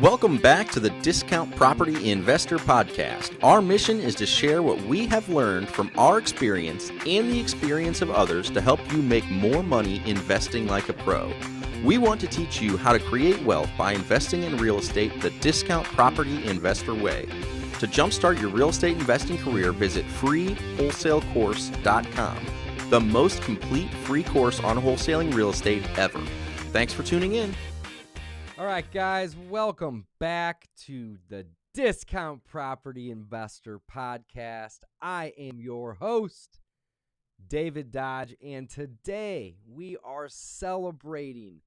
Welcome back to the Discount Property Investor Podcast. Our mission is to share what we have learned from our experience and the experience of others to help you make more money investing like a pro. We want to teach you how to create wealth by investing in real estate the Discount Property Investor way. To jumpstart your real estate investing career, visit freewholesalecourse.com, the most complete free course on wholesaling real estate ever. Thanks for tuning in. All right, guys, welcome back to the Discount Property Investor Podcast. I am your host, David Dodge, and today we are celebrating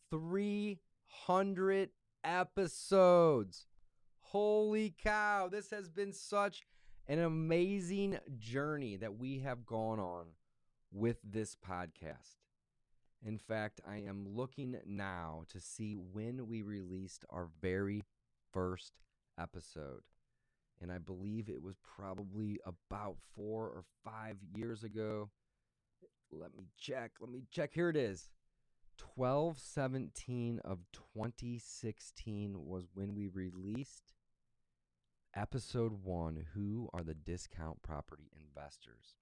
300 episodes. Holy cow, this has been such an amazing journey that we have gone on with this podcast. In fact, I am looking now to see when we released our very first episode. And I believe it was probably about 4 or 5 years ago. Let me check. Here it is. 12/17 of 2016 was when we released episode 1, Who Are the Discount Property Investors?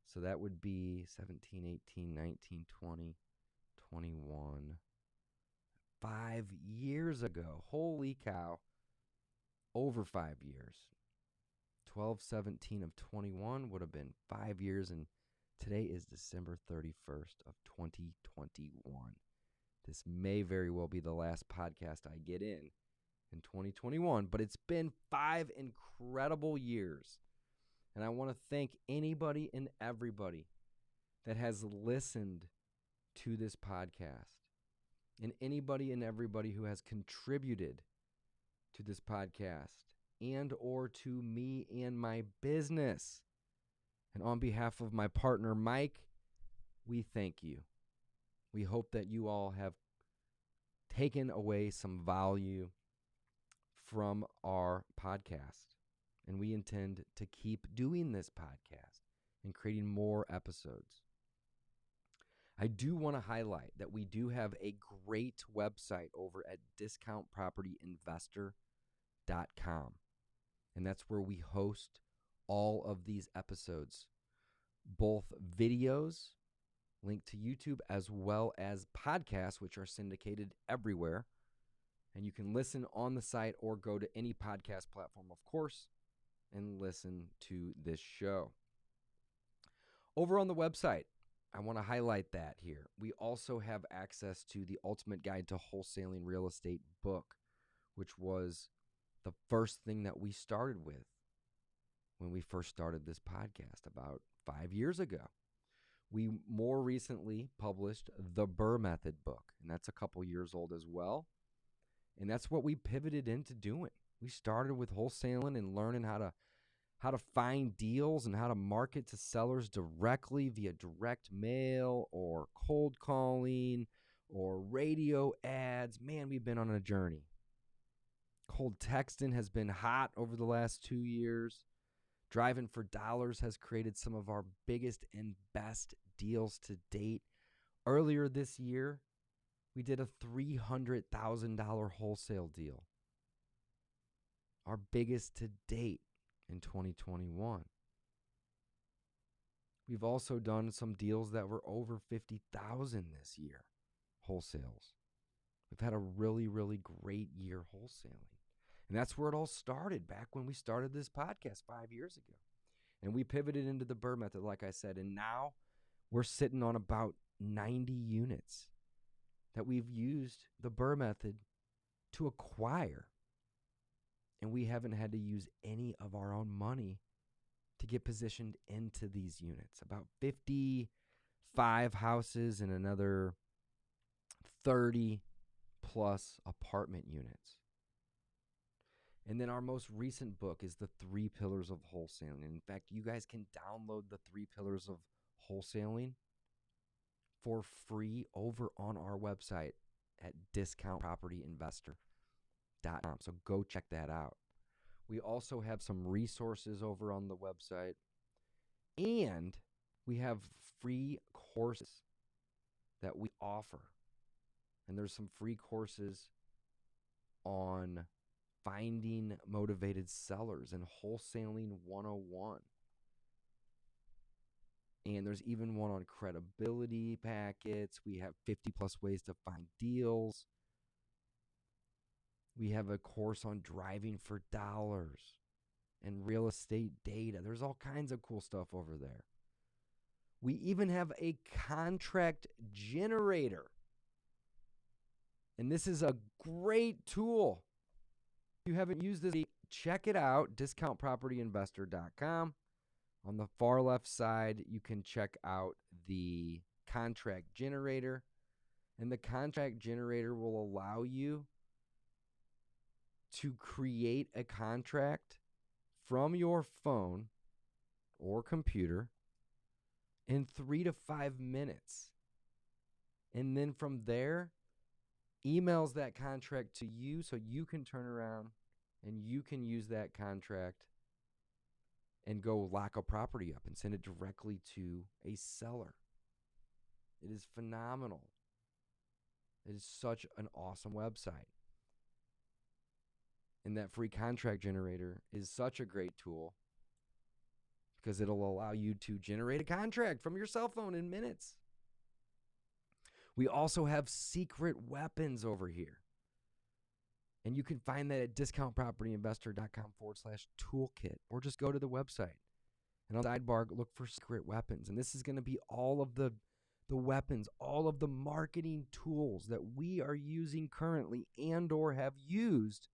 So that would be 17, 18, 19, 20. 21, 5 years ago. Holy cow. Over 5 years. 12/17 of 21 would have been 5 years, and today is December 31st of 2021. This may very well be the last podcast I get in 2021, but it's been 5 incredible years. And I want to thank anybody and everybody that has listened to this podcast, and anybody and everybody who has contributed to this podcast and or to me and my business. And on behalf of my partner, Mike, we thank you. We hope that you all have taken away some value from our podcast, and we intend to keep doing this podcast and creating more episodes. I do want to highlight that we do have a great website over at discountpropertyinvestor.com. And that's where we host all of these episodes, both videos linked to YouTube as well as podcasts, which are syndicated everywhere. And you can listen on the site or go to any podcast platform, of course, and listen to this show. Over on the website, I want to highlight that here. We also have access to the Ultimate Guide to Wholesaling Real Estate book, which was the first thing that we started with when we first started this podcast about 5 years ago. We more recently published the Burr Method book, and that's a couple years old as well. And that's what we pivoted into doing. We started with wholesaling and learning how to find deals and how to market to sellers directly via direct mail or cold calling or radio ads. Man, we've been on a journey. Cold texting has been hot over the last 2 years. Driving for dollars has created some of our biggest and best deals to date. Earlier this year, we did a $300,000 wholesale deal. Our biggest to date in 2021. We've also done some deals that were over $50,000 this year, wholesales. We've had a really, really great year wholesaling. And that's where it all started back when we started this podcast 5 years ago. And we pivoted into the Burr Method, like I said, and now we're sitting on about 90 units that we've used the Burr Method to acquire. And we haven't had to use any of our own money to get positioned into these units. About 55 houses and another 30 plus apartment units. And then our most recent book is The 3 Pillars of Wholesaling. In fact, you guys can download The 3 Pillars of Wholesaling for free over on our website at discountpropertyinvestor.com. So go check that out. We also have some resources over on the website, and we have free courses that we offer. And there's some free courses on finding motivated sellers and wholesaling 101. And there's even one on credibility packets. We have 50 plus ways to find deals. We have a course on driving for dollars and real estate data. There's all kinds of cool stuff over there. We even have a contract generator. And this is a great tool. If you haven't used this, check it out, discountpropertyinvestor.com. On the far left side, you can check out the contract generator. And the contract generator will allow you to create a contract from your phone or computer in 3 to 5 minutes. And then from there, emails that contract to you so you can turn around and you can use that contract and go lock a property up and send it directly to a seller. It is phenomenal. It is such an awesome website. And that free contract generator is such a great tool because it'll allow you to generate a contract from your cell phone in minutes. We also have secret weapons over here. And you can find that at discountpropertyinvestor.com/toolkit, or just go to the website. And on the sidebar, look for secret weapons. And this is going to be all of the weapons, all of the marketing tools that we are using currently and or have used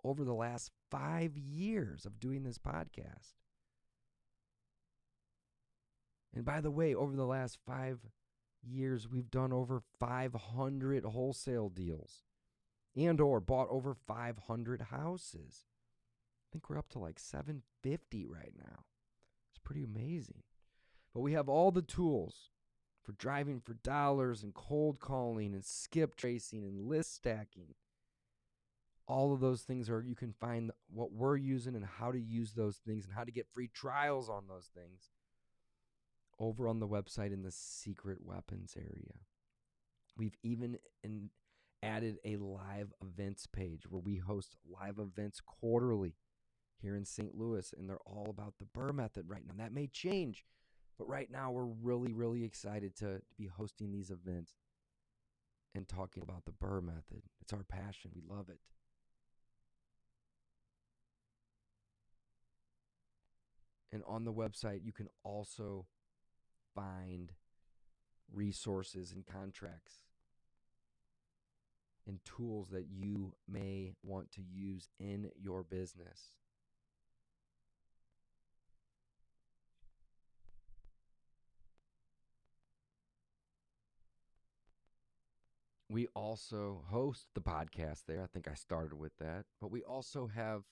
over the last 5 years of doing this podcast. And by the way, over the last 5 years, we've done over 500 wholesale deals and or bought over 500 houses. I think we're up to like 750 right now. It's pretty amazing. But we have all the tools for driving for dollars and cold calling and skip tracing and list stacking. All of those things you can find what we're using and how to use those things and how to get free trials on those things over on the website in the secret weapons area. We've even added a live events page where we host live events quarterly here in St. Louis, and they're all about the Burr method right now. That may change, but right now we're really, really excited to be hosting these events and talking about the Burr method. It's our passion. We love it. And on the website, you can also find resources and contracts and tools that you may want to use in your business. We also host the podcast there. I think I started with that. But we also have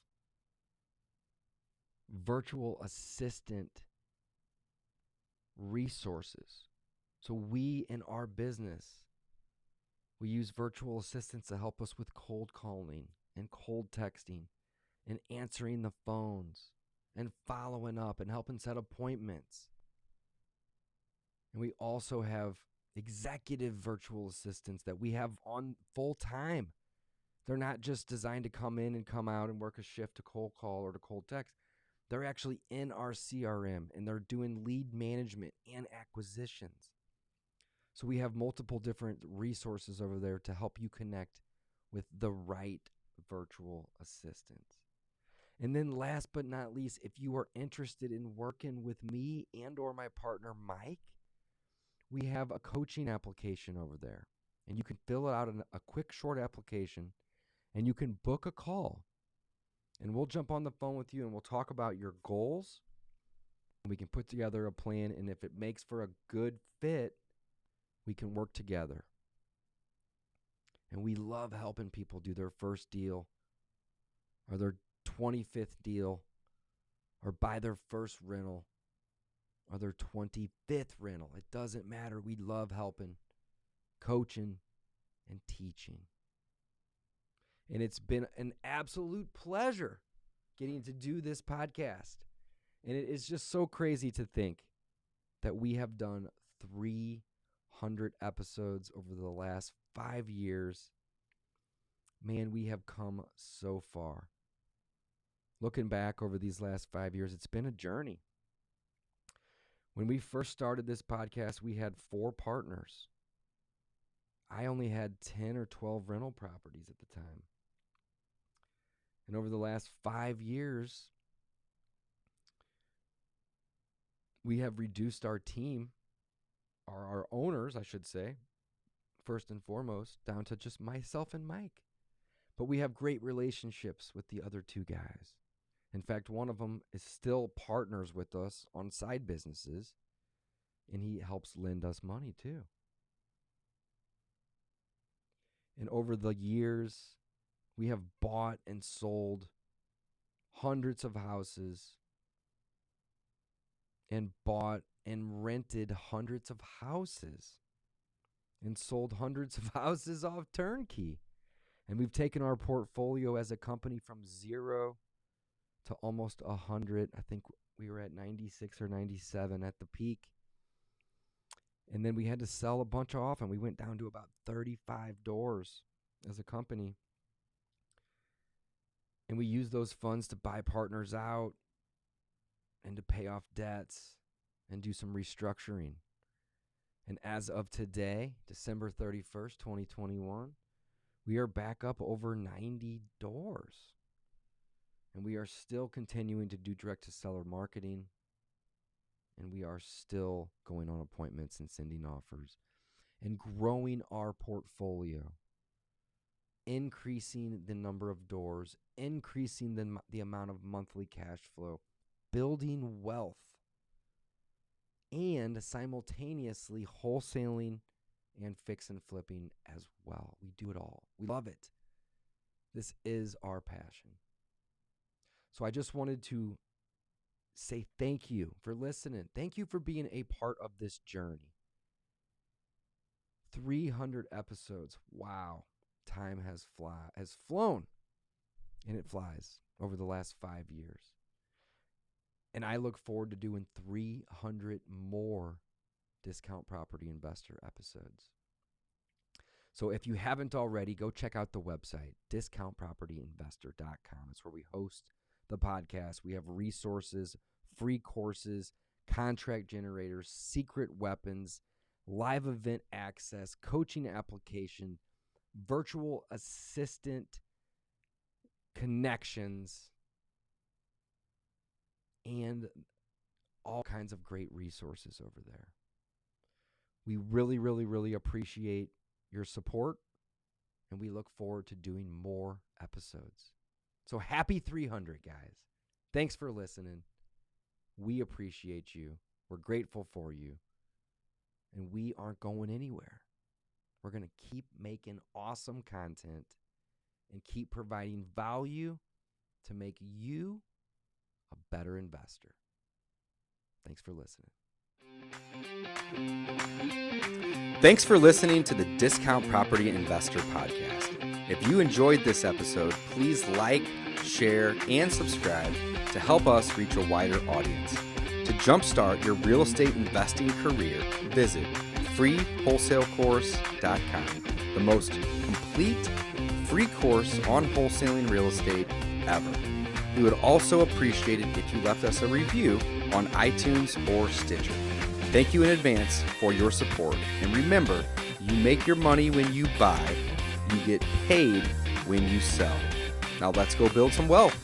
virtual assistant resources. So we in our business, we use virtual assistants to help us with cold calling and cold texting and answering the phones and following up and helping set appointments. And we also have executive virtual assistants that we have on full time. They're not just designed to come in and come out and work a shift to cold call or to cold text. They're actually in our CRM and they're doing lead management and acquisitions. So we have multiple different resources over there to help you connect with the right virtual assistants. And then last but not least, if you are interested in working with me and or my partner, Mike, we have a coaching application over there. And you can fill it out in a quick, short application, and you can book a call. And we'll jump on the phone with you and we'll talk about your goals. We can put together a plan, and if it makes for a good fit, we can work together. And we love helping people do their first deal or their 25th deal or buy their first rental or their 25th rental. It doesn't matter. We love helping, coaching, and teaching. And it's been an absolute pleasure getting to do this podcast. And it is just so crazy to think that we have done 300 episodes over the last 5 years. man, we have come so far. Looking back over these last 5 years, it's been a journey. When we first started this podcast, we had 4 partners. I only had 10 or 12 rental properties at the time. And over the last 5 years, we have reduced our team, our owners, I should say, first and foremost, down to just myself and Mike. But we have great relationships with the other 2 guys. In fact, one of them is still partners with us on side businesses, and he helps lend us money too. And over the years, we have bought and sold hundreds of houses and bought and rented hundreds of houses and sold hundreds of houses off turnkey. And we've taken our portfolio as a company from 0 to almost 100. I think we were at 96 or 97 at the peak. And then we had to sell a bunch off, and we went down to about 35 doors as a company. And we used those funds to buy partners out and to pay off debts and do some restructuring. And as of today, December 31st, 2021, we are back up over 90 doors. And we are still continuing to do direct-to-seller marketing. And we are still going on appointments and sending offers and growing our portfolio, increasing the number of doors, increasing the amount of monthly cash flow, building wealth, and simultaneously wholesaling and fix and flipping as well. We do it all. We love it. This is our passion. So I just wanted to say thank you for listening. Thank you for being a part of this journey. 300 episodes. Wow. Time has flown, and it flies over the last 5 years. And I look forward to doing 300 more Discount Property Investor episodes. So if you haven't already, go check out the website, discountpropertyinvestor.com. It's where we host the podcast. We have resources, free courses, contract generators, secret weapons, live event access, coaching application, virtual assistant connections, and all kinds of great resources over there. We really, really, really appreciate your support, and we look forward to doing more episodes. So happy 300, guys. Thanks for listening. We appreciate you. We're grateful for you. And we aren't going anywhere. We're going to keep making awesome content and keep providing value to make you a better investor. Thanks for listening. Thanks for listening to the Discount Property Investor Podcast. If you enjoyed this episode, please like, share, and subscribe to help us reach a wider audience. To jumpstart your real estate investing career, visit freewholesalecourse.com, the most complete free course on wholesaling real estate ever. We would also appreciate it if you left us a review on iTunes or Stitcher. Thank you in advance for your support. And remember, you make your money when you buy, you get paid when you sell. Now let's go build some wealth.